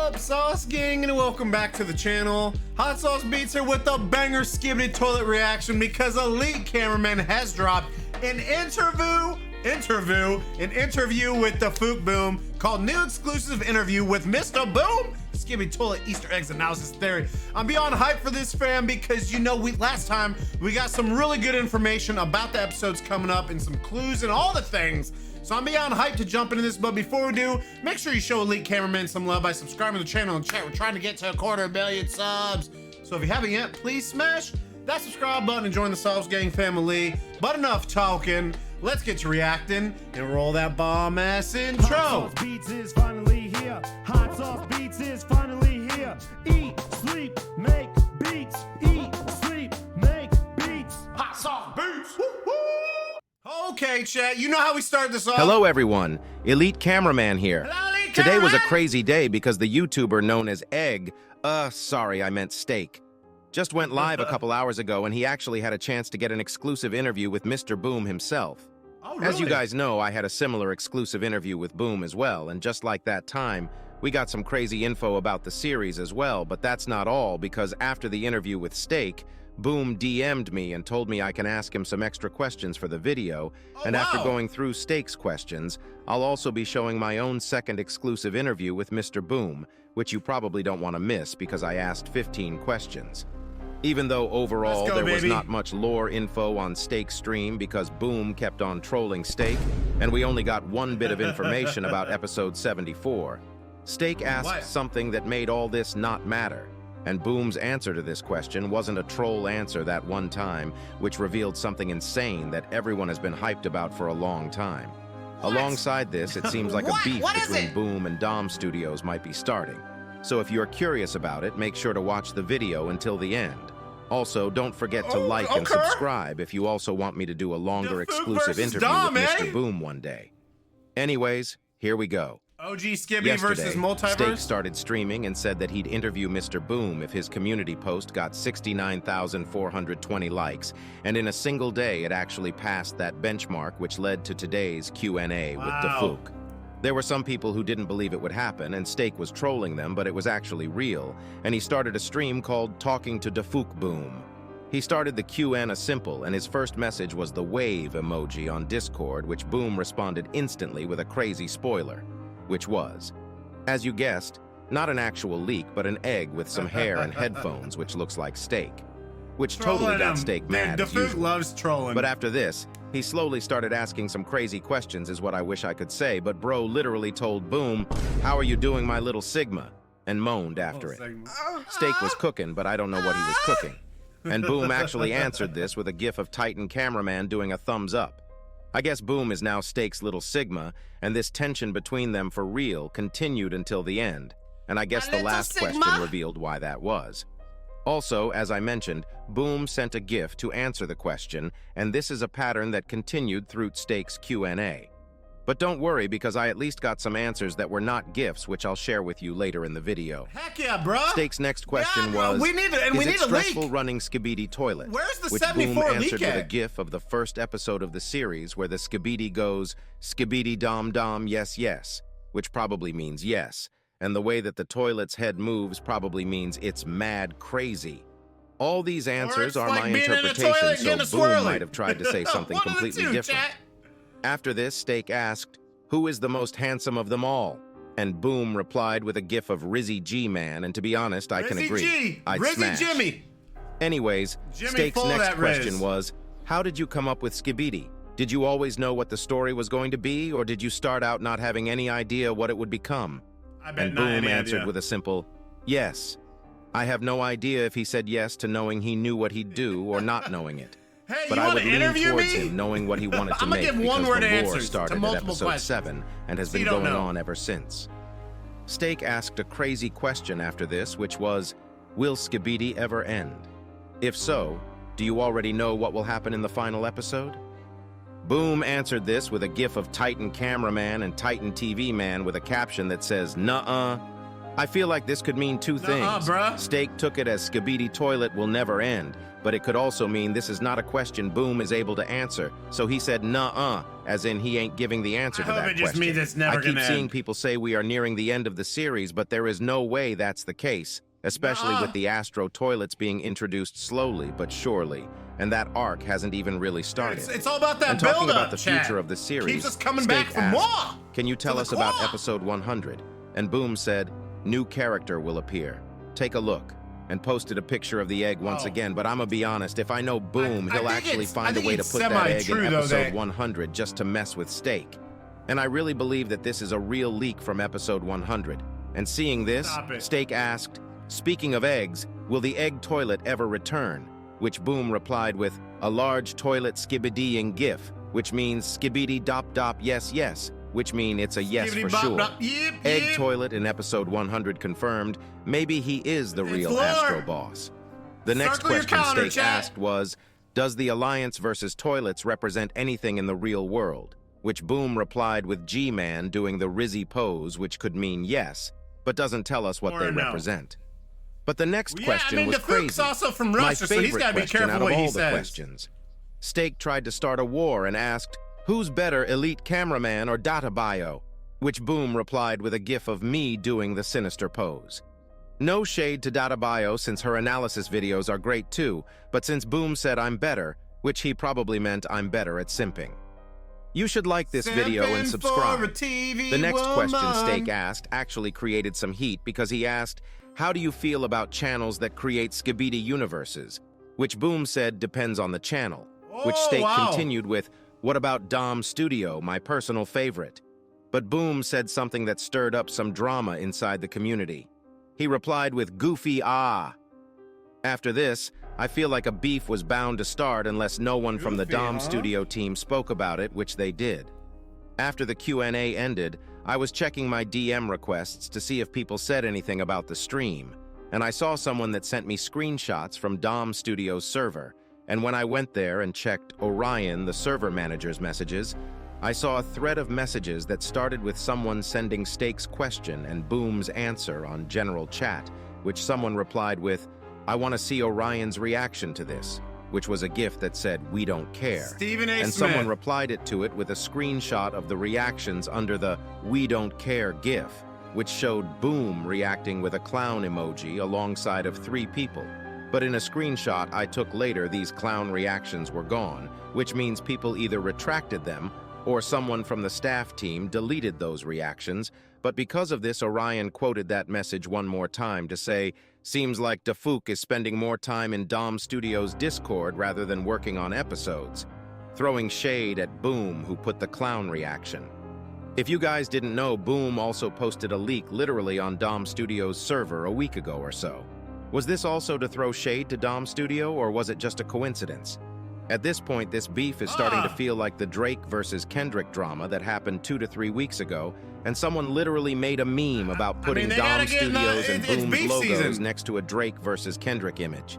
up, Sauce Gang, and welcome back to the channel. Hot Sauce Beats here with the banger Skibidi toilet reaction because Elite Cameraman has dropped an interview with DaFuqBoom called New Exclusive Interview with Mr. Boom, Skibidi Toilet Easter Eggs Analysis Theory. I'm beyond hyped for this, fam, because you know last time we got some really good information about the episodes coming up and some clues and all the things. So I'm beyond hyped to jump into this, but before we do, make sure you show Elite Cameraman some love by subscribing to the channel and chat. We're trying to get to 250,000,000 subs. So if you haven't yet, please smash that subscribe button and join the Sauce Gang family. But enough talking. Let's get to reacting and roll that bomb-ass intro. Hot Sauce Beats is finally here. Hot Sauce Beats is finally here. Eat, sleep, make beats. Eat, sleep, make beats. Hot Sauce Beats. Woo-hoo. Okay, chat, you know how we start this off. Hello everyone, Elite Cameraman here. Hello, Elite Today was a Cameraman. crazy day because the YouTuber known as sorry, I meant Steak, just went live a couple hours ago and he actually had a chance to get an exclusive interview with Mr. Boom himself. Oh, really? As you guys know, I had a similar exclusive interview with Boom as well, and just like that time, we got some crazy info about the series as well, but that's not all, because after the interview with Steak, Boom DM'd me and told me I can ask him some extra questions for the video, and after going through Steak's questions, I'll also be showing my own second exclusive interview with Mr. Boom, which you probably don't want to miss because I asked 15 questions. Even though overall there was not much lore info on Steak's stream because Boom kept on trolling Steak, and we only got one bit of information about episode 74. Steak asked something that made all this not matter, and Boom's answer to this question wasn't a troll answer that one time, which revealed something insane that everyone has been hyped about for a long time. Alongside this, it seems like a beef between Boom and Dom Studios might be starting. So if you're curious about it, make sure to watch the video until the end. Also, don't forget to like and subscribe if you also want me to do a longer exclusive interview with Mr. Boom one day. Anyways, here we go. OG Skibidi versus Multiverse. Steak started streaming and said that he'd interview Mr. Boom if his community post got 69,420 likes, and in a single day it actually passed that benchmark, which led to today's Q&A with DaFuq. There were some people who didn't believe it would happen, and Steak was trolling them, but it was actually real, and he started a stream called Talking to DaFuqBoom. He started the Q&A simple, and his first message was the wave emoji on Discord, which Boom responded instantly with a crazy spoiler, which was, as you guessed, not an actual leak, but an egg with some hair and headphones, which looks like Steak, which totally got Steak mad as usual. Loves trolling. But after this, he slowly started asking some crazy questions is what I wish I could say, but bro literally told Boom, "How are you doing, my little Sigma?" and moaned after it. Steak was cooking, but I don't know what he was cooking. And Boom actually answered this with a gif of Titan Cameraman doing a thumbs up. I guess Boom is now Steak's little Sigma, and this tension between them for real continued until the end, and I guess the last question revealed why that was. Also, as I mentioned, Boom sent a GIF to answer the question, and this is a pattern that continued through Steak's Q&A. But don't worry, because I at least got some answers that were not GIFs, which I'll share with you later in the video. Heck yeah, bro. Steak's next question was, we need it stressful running Skibidi toilet? Where's the which 74 Boom leak answered with a GIF of the first episode of the series where the Skibidi goes, "Skibidi dom dom, yes, yes," which probably means yes. And the way that the toilet's head moves probably means it's mad crazy. All these answers are my interpretation, so Boom might have tried to say something completely different. After this, Steak asked, "Who is the most handsome of them all?" And Boom replied with a gif of Rizzy G-Man, and to be honest, I can agree. I'd smash. Jimmy. Anyways, Steak's next question was, "How did you come up with Skibidi? Did you always know what the story was going to be, or did you start out not having any idea what it would become?" And Boom answered with a simple, "Yes." I have no idea if he said yes to knowing he knew what he'd do or not knowing it. Hey, but I would lean towards him knowing what he wanted to make because the lore started at episode 7 and has been going on ever since. Steak asked a crazy question after this, which was, will Skibidi ever end? If so, do you already know what will happen in the final episode? Boom answered this with a gif of Titan Cameraman and Titan TV Man with a caption that says, "Nuh-uh." I feel like this could mean two things. bruh. Steak took it as Skibidi toilet will never end, but it could also mean this is not a question Boom is able to answer, so he said nuh-uh, as in he ain't giving the answer to I hope that it just question. means it's never I keep gonna seeing end. people say we are nearing the end of the series, but there is no way that's the case, especially with the Astro toilets being introduced slowly but surely, and that arc hasn't even really started. It's all about that And talking build-up, about the chat. future of the series, Keeps us coming Steak back for asked, more. "Can you tell the us about core." episode 100? And Boom said, "New character will appear. Take a look." And posted a picture of the egg once again, but I'ma be honest, if I know Boom, I he'll think actually it's- find I a think way to it's put that egg in semi-true, though, episode that- 100 just to mess with Steak. And I really believe that this is a real leak from episode 100. And seeing this, Stop it. Steak asked, "Speaking of eggs, will the egg toilet ever return?" Which Boom replied with, "A large toilet skibidi-ing gif," which means skibidi dop dop yes yes, which mean it's a yes for Skibbity-bop, sure. bop, yep, Egg yep. toilet in episode 100 confirmed. Maybe he is the real Lord. Astro boss. The next Circle your question calendar, Steak chat. asked was, does the Alliance versus toilets represent anything in the real world? Which Boom replied with G-Man doing the Rizzy pose, which could mean yes, but doesn't tell us what Or they no. represent. But the next Well, question yeah, I mean, was DaFuq's crazy. also from My Russia, so he's favorite gotta be question careful out of what all he the says. questions. Steak tried to start a war and asked, "Who's better, Elite Cameraman or Data Bio?" Which Boom replied with a gif of me doing the sinister pose. No shade to Data Bio since her analysis videos are great too, but since Boom said I'm better, which he probably meant I'm better at simping. You should like this video and Simping subscribe. for a TV The next question woman. Steak asked actually created some heat because he asked, "How do you feel about channels that create Skibidi universes?" Which Boom said depends on the channel. Which Oh, Steak wow. continued with, "What about Dom Studio, my personal favorite?" But Boom said something that stirred up some drama inside the community. He replied with goofy ah. After this, I feel like a beef was bound to start unless no one from the Goofy, Dom huh? Studio team spoke about it, which they did. After the Q&A ended, I was checking my DM requests to see if people said anything about the stream, and I saw someone that sent me screenshots from Dom Studio's server, and when I went there and checked Orion, the server manager's messages, I saw a thread of messages that started with someone sending Steak's question and Boom's answer on general chat, which someone replied with, "I want to see Orion's reaction to this," which was a GIF that said, "We don't care." Stephen A. And Smith. someone replied it to it with a screenshot of the reactions under the "We don't care" GIF, which showed Boom reacting with a clown emoji alongside of 3 people. But in a screenshot I took later, these clown reactions were gone, which means people either retracted them or someone from the staff team deleted those reactions. But because of this, Orion quoted that message one more time to say, "Seems like DaFuq is spending more time in Dom Studios' Discord rather than working on episodes," throwing shade at Boom, who put the clown reaction. If you guys didn't know, Boom also posted a leak literally on Dom Studios' server a week ago or so. Was this also to throw shade to Dom Studio, or was it just a coincidence? At this point, this beef is starting to feel like the Drake versus Kendrick drama that happened 2 to 3 weeks ago, and someone literally made a meme about putting they Dom gotta get in the- Studios and it's Boom's beef logos season. next to a Drake versus Kendrick image.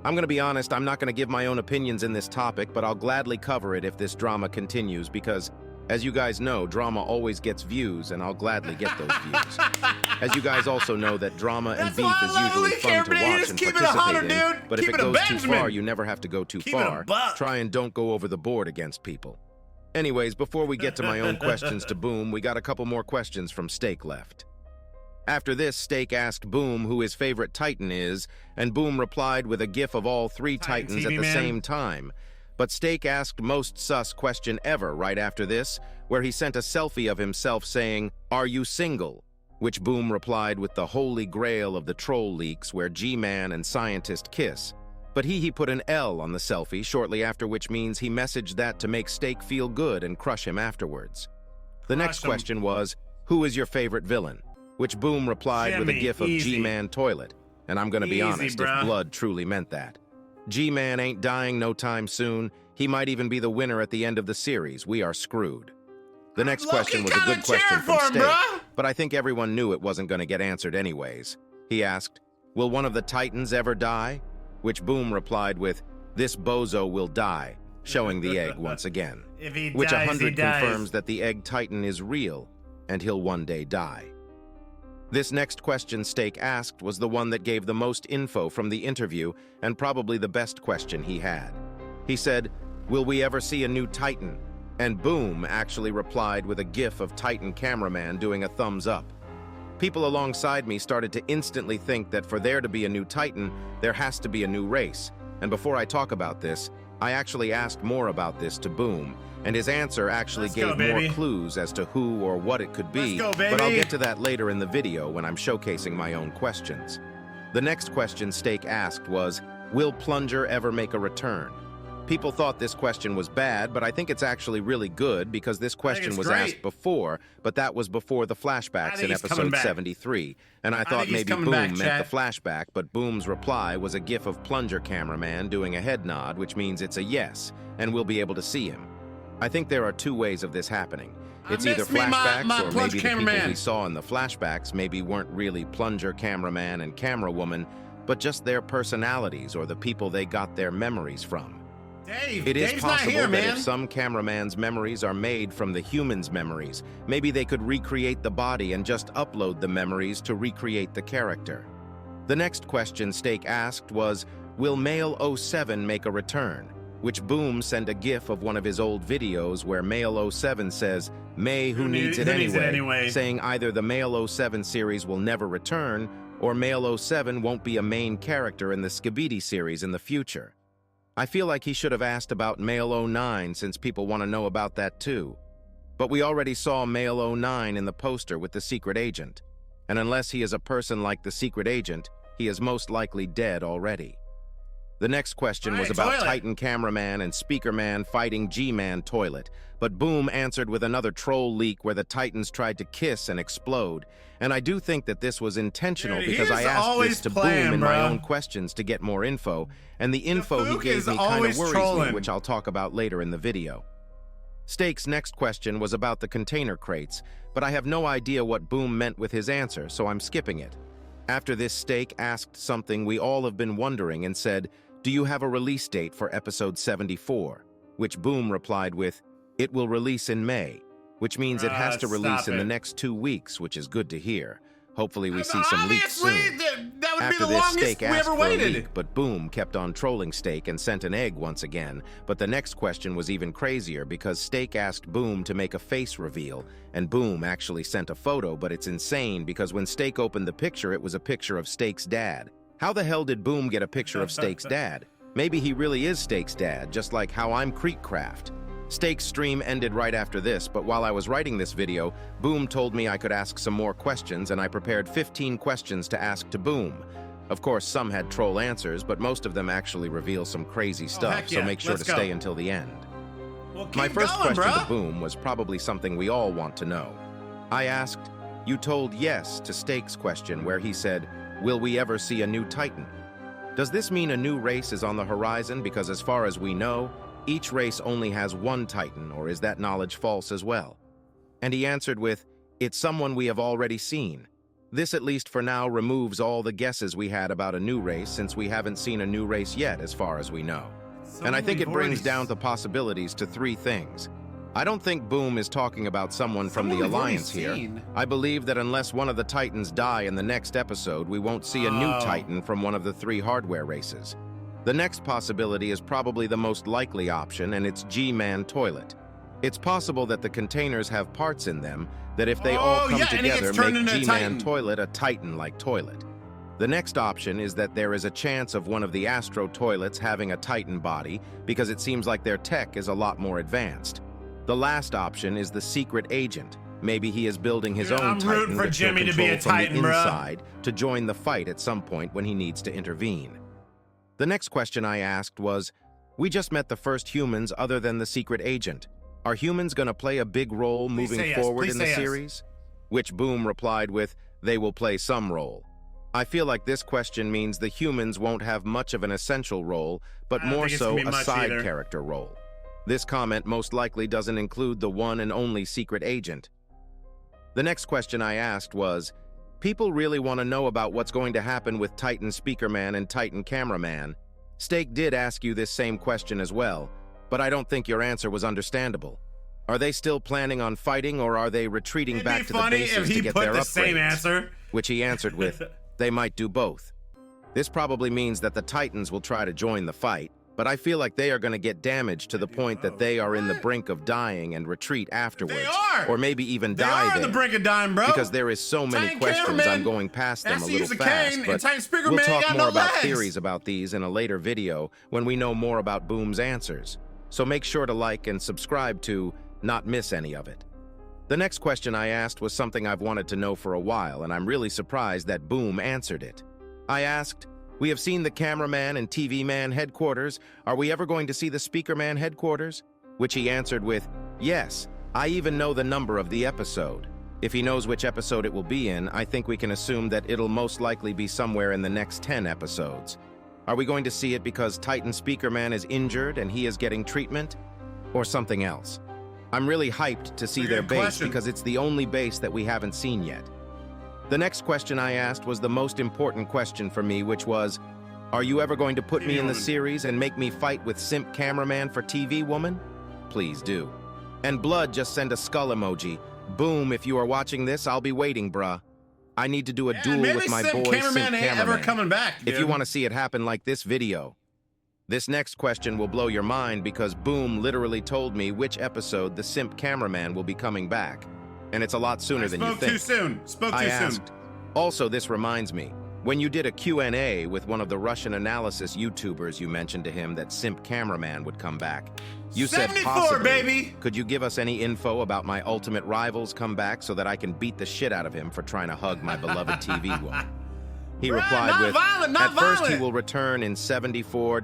I'm gonna be honest, I'm not gonna give my own opinions in this topic, but I'll gladly cover it if this drama continues because, as you guys know, drama always gets views, and I'll gladly get those views. As you guys also know that drama and That's beef why I is love usually Elite fun to Cameraman. watch Just and keep it participate 100, in, dude. but if Keep it it a goes too Benjamin. far, you never have to go too Keep it a far. buck. Try and don't go over the board against people. Anyways, before we get to my own questions to Boom, we got a couple more questions from Steak left. After this, Steak asked Boom who his favorite Titan is, and Boom replied with a gif of all 3 Titan Titans at TV the man. same time. But Steak asked most sus question ever right after this, where he sent a selfie of himself saying, "Are you single?" Which Boom replied with the holy grail of the troll leaks where G-Man and Scientist kiss. But he put an L on the selfie shortly after, which means he messaged that to make Steak feel good and crush him afterwards. The next Crush him. question was, who is your favorite villain? Which Boom replied with a Jimmy, gif of easy. G-Man toilet. And I'm gonna be Easy, honest, bruh. if blood truly meant that. G-Man ain't dying no time soon. He might even be the winner at the end of the series. We are screwed. The next Low-key question was a kinda good question cheering from for him, Steak, bruh. but I think everyone knew it wasn't gonna get answered anyways. He asked, will one of the Titans ever die? Which Boom replied with, this bozo will die, showing the egg once again. If he Which dies, 100 he dies. confirms that the egg Titan is real, and he'll one day die. This next question Steak asked was the one that gave the most info from the interview and probably the best question he had. He said, "Will we ever see a new Titan?" And Boom actually replied with a gif of Titan Cameraman doing a thumbs up. People alongside me started to instantly think that for there to be a new Titan, there has to be a new race. And before I talk about this, I actually asked more about this to Boom, and his answer actually gave more clues as to who or what it could be, but I'll get to that later in the video when I'm showcasing my own questions. The next question Steak asked was, "Will Plunger ever make a return?" People thought this question was bad, but I think it's actually really good because this question was asked before, but that was before the flashbacks in episode 73. And I thought maybe Boom meant the flashback, but Boom's reply was a gif of Plunger Cameraman doing a head nod, which means it's a yes, and we'll be able to see him. I think there are two ways of this happening. It's either flashbacks or maybe the people we saw in the flashbacks maybe weren't really Plunger Cameraman and Camerawoman, but just their personalities or the people they got their memories from. It is possible that if some cameraman's memories are made from the human's memories, maybe they could recreate the body and just upload the memories to recreate the character. The next question Steak asked was, "Will Male 07 make a return?" Which Boom sent a gif of one of his old videos where Male 07 says, "May who needs it anyway," saying either the Male 07 series will never return or Male 07 won't be a main character in the Skibidi series in the future. I feel like he should have asked about Male 09 since people want to know about that too. But we already saw Male 09 in the poster with the secret agent. And unless he is a person like the secret agent, he is most likely dead already. The next question was about Titan Cameraman and Speakerman fighting G-Man Toilet, but Boom answered with another troll leak where the Titans tried to kiss and explode. And I do think that this was intentional because I asked this to Boom in my own questions to get more info, and the info he gave me kind of worries me, which I'll talk about later in the video. Steak's next question was about the container crates, but I have no idea what Boom meant with his answer, so I'm skipping it. After this, Steak asked something we all have been wondering and said, "Do you have a release date for episode 74? Which Boom replied with, "It will release in May," which means it has to release in the next 2 weeks, which is good to hear. Hopefully we see some leaks soon. That would After be the this, longest Steak we asked ever for a waited. leak, but Boom kept on trolling Steak and sent an egg once again. But the next question was even crazier because Steak asked Boom to make a face reveal, and Boom actually sent a photo, but it's insane because when Steak opened the picture, it was a picture of Steak's dad. How the hell did Boom get a picture of Steak's dad? Maybe he really is Steak's dad, just like how I'm Creekcraft. Steak's stream ended right after this, but while I was writing this video, Boom told me I could ask some more questions, and I prepared 15 questions to ask to Boom. Of course, some had troll answers, but most of them actually reveal some crazy stuff, so make sure to stay until the end. My first question to Boom was probably something we all want to know. I asked, "You told yes to Steak's question where he said, 'Will we ever see a new Titan?' Does this mean a new race is on the horizon? Because as far as we know, each race only has one Titan, or is that knowledge false as well?" And he answered with, "It's someone we have already seen." This, at least for now, removes all the guesses we had about a new race since we haven't seen a new race yet as far as we know. And I think it brings down the possibilities to 3 things. I don't think Boom is talking about someone from the Alliance here. I believe that unless one of the Titans die in the next episode, we won't see a new Titan from one of the 3 hardware races. The next possibility is probably the most likely option, and it's G-Man Toilet. It's possible that the containers have parts in them that if they all come together make G-Man Toilet a Titan-like toilet. The next option is that there is a chance of one of the Astro Toilets having a Titan body because it seems like their tech is a lot more advanced. The last option is the secret agent. Maybe he is building his own Titan that he'll control from the inside to join the fight at some point when he needs to intervene. The next question I asked was, we just met the first humans other than the secret agent. Are humans going to play a big role moving forward in the series? Which Boom replied with, they will play some role. I feel like this question means the humans won't have much of an essential role, but more so a side character role. This comment most likely doesn't include the one and only secret agent. The next question I asked was, people really want to know about what's going to happen with Titan Speakerman and Titan Cameraman. Steak did ask you this same question as well, but I don't think your answer was understandable. Are they still planning on fighting, or are they retreating It'd back be to the funny bases if to he get put their the upgrades? same answer. Which he answered with, they might do both. This probably means that the Titans will try to join the fight, but I feel like they are going to get damaged to the point that they are in the brink of dying and retreat afterwards. They are! Or maybe even They die are on there. the brink of dying, bro. Because there is so many Titan questions, Cameraman I'm going past them has a to little use a fast, cane, but and Titan Speakerman we'll ain't talk got more no about legs. theories about these in a later video when we know more about Boom's answers. So make sure to like and subscribe to not miss any of it. The next question I asked was something I've wanted to know for a while, and I'm really surprised that Boom answered it. I asked, we have seen the Cameraman and TV Man headquarters. Are we ever going to see the Speakerman headquarters? Which he answered with, yes, I even know the number of the episode. If he knows which episode it will be in, I think we can assume that it'll most likely be somewhere in the next 10 episodes. Are we going to see it because Titan Speakerman is injured and he is getting treatment? Or something else? I'm really hyped to see their base because it's the only base that we haven't seen yet. The next question I asked was the most important question for me, which was, are you ever going to put me in the series and make me fight with Simp Cameraman for TV Woman? Please do. And Blood just sent a skull emoji. Boom, if you are watching this, I'll be waiting, bruh. I need to do a duel with my boy Simp Cameraman ain't ever coming back, dude. If you want to see it happen like this video. This next question will blow your mind because Boom literally told me which episode the Simp Cameraman will be coming back. And it's a lot sooner than you think. Spoke too soon. Spoke too soon. Also, this reminds me, when you did a Q&A with one of the Russian analysis YouTubers, you mentioned to him that Simp Cameraman would come back. You said 74, possibly. baby! Could you give us any info about my ultimate rivals come back so that I can beat the shit out of him for trying to hug my beloved TV woman? He replied with, at first he will return in 74...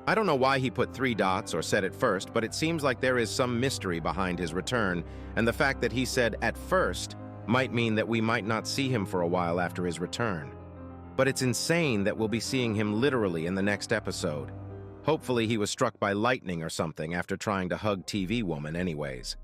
I don't know why he put 3 dots or said it first, but it seems like there is some mystery behind his return, and the fact that he said at first might mean that we might not see him for a while after his return. But it's insane that we'll be seeing him literally in the next episode. Hopefully he was struck by lightning or something after trying to hug TV Woman anyways.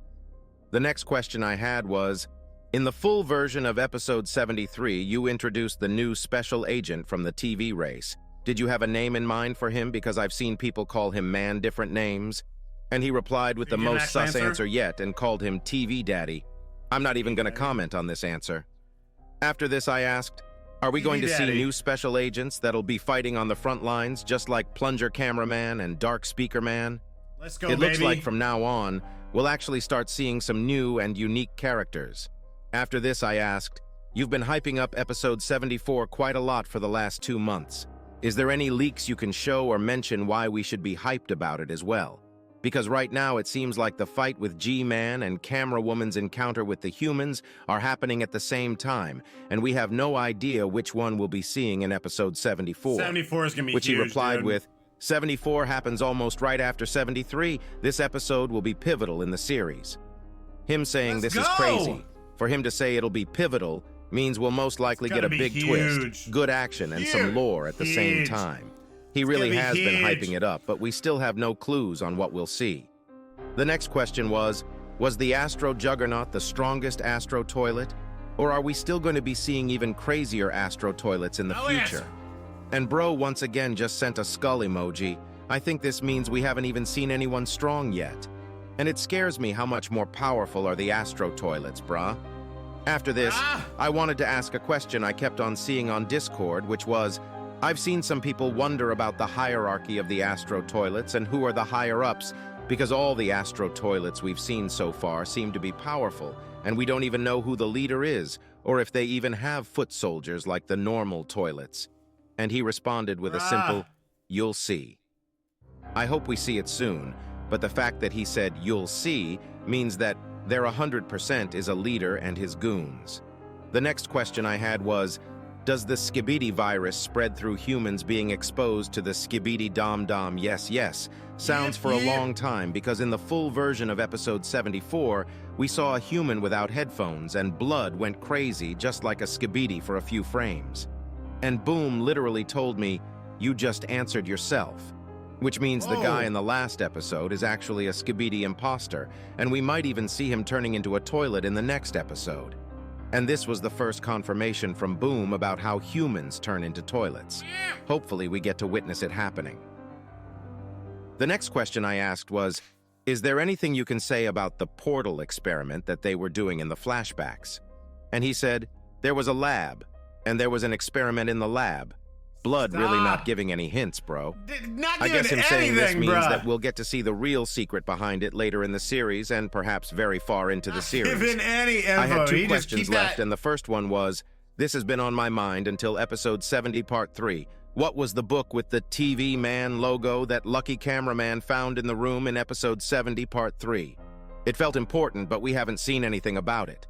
The next question I had was, in the full version of episode 73, you introduced the new special agent from the TV race. Did you have a name in mind for him? Because I've seen people call him man different names. And he replied with the most sus answer yet and called him TV Daddy. I'm not even going to comment on this answer. After this, I asked, are we going to see new special agents that'll be fighting on the front lines, just like Plunger Cameraman and Dark Speaker Man? Let's go, It looks like from now on, we'll actually start seeing some new and unique characters. After this, I asked, you've been hyping up episode 74 quite a lot for the last 2 months. Is there any leaks you can show or mention why we should be hyped about it as well? Because right now it seems like the fight with G-Man and Camera Woman's encounter with the humans are happening at the same time, and we have no idea which one we'll be seeing in episode 74. 74 is gonna be which huge, he replied dude. with, 74 happens almost right after 73. This episode will be pivotal in the series. Him saying this is crazy. For him to say it'll be pivotal means we'll most likely get a big twist, good action, and some lore at the same time. He really has been hyping it up, but we still have no clues on what we'll see. The next question was the Astro Juggernaut the strongest Astro Toilet? Or are we still going to be seeing even crazier Astro Toilets in the future? And bro once again just sent a skull emoji. I think this means we haven't even seen anyone strong yet. And it scares me how much more powerful are the Astro Toilets, brah. After this, I wanted to ask a question I kept on seeing on Discord, which was, I've seen some people wonder about the hierarchy of the Astro Toilets and who are the higher-ups, because all the Astro Toilets we've seen so far seem to be powerful, and we don't even know who the leader is, or if they even have foot soldiers like the normal toilets. And he responded with a simple, you'll see. I hope we see it soon, but the fact that he said, you'll see, means that there 100% is a leader and his goons. The next question I had was, does the Skibidi virus spread through humans being exposed to the Skibidi Dom? Yes. Sounds for a long time, because in the full version of episode 74, we saw a human without headphones and blood went crazy just like a Skibidi for a few frames. And Boom literally told me, you just answered yourself. Which means the guy in the last episode is actually a Skibidi imposter, and we might even see him turning into a toilet in the next episode. And this was the first confirmation from Boom about how humans turn into toilets. Hopefully we get to witness it happening. The next question I asked was, Is there anything you can say about the portal experiment that they were doing in the flashbacks? And he said, there was a lab, and there was an experiment in the lab. Blood really not giving any hints, bro. Not I guess him saying this means bruh. that we'll get to see the real secret behind it later in the series and perhaps very far into the series. Giving any info. I had two He just questions keep left, that- and the first one was, this has been on my mind until episode 70, part 3. What was the book with the TV Man logo that Lucky Cameraman found in the room in episode 70, part 3? It felt important, but we haven't seen anything about it.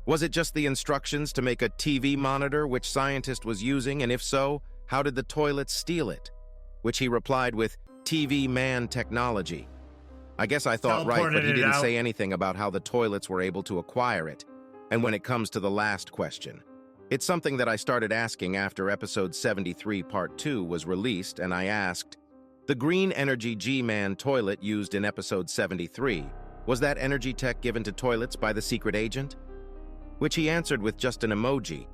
Was it just the instructions to make a TV monitor which scientist was using, and if so, how did the toilet steal it? Which he replied with, TV Man technology. I guess I thought right, but he Teleported it didn't out. say anything about how the toilets were able to acquire it. And when it comes to the last question, it's something that I started asking after episode 73 part 2 was released, and I asked, the green energy G-Man toilet used in episode 73, was that energy tech given to toilets by the secret agent? Which he answered with just an emoji.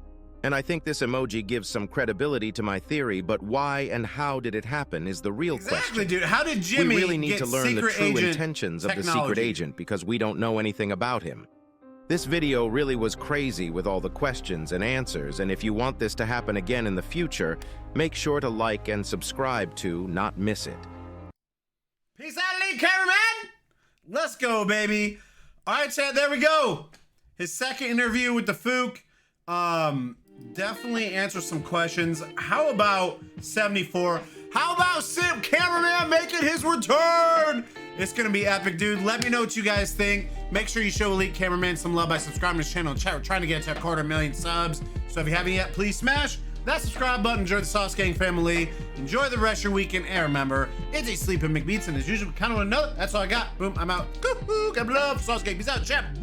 And I think this emoji gives some credibility to my theory, but why and how did it happen is the real Exactly, question. dude. How did Jimmy We really need get to learn the secret true agent intentions of the secret technology? agent because we don't know anything about him. This video really was crazy with all the questions and answers, and if you want this to happen again in the future, make sure to like and subscribe to not miss it. Peace out, lead cameraman. Let's go, baby. All right, chat, there we go. His second interview with DaFuq. Definitely answer some questions. How about 74? How about Simp Cameraman making his return? It's gonna be epic, dude. Let me know what you guys think. Make sure you show Elite Cameraman some love by subscribing to his channel and chat. We're trying to get to 250,000 subs. So if you haven't yet, please smash that subscribe button. Enjoy the Sauce Gang family. Enjoy the rest of your weekend. And remember, it's a Sleeping McBeats, and as usual, kind of want to know. That's all I got. Boom, I'm out. God love. Sauce Gang. Peace out, chat.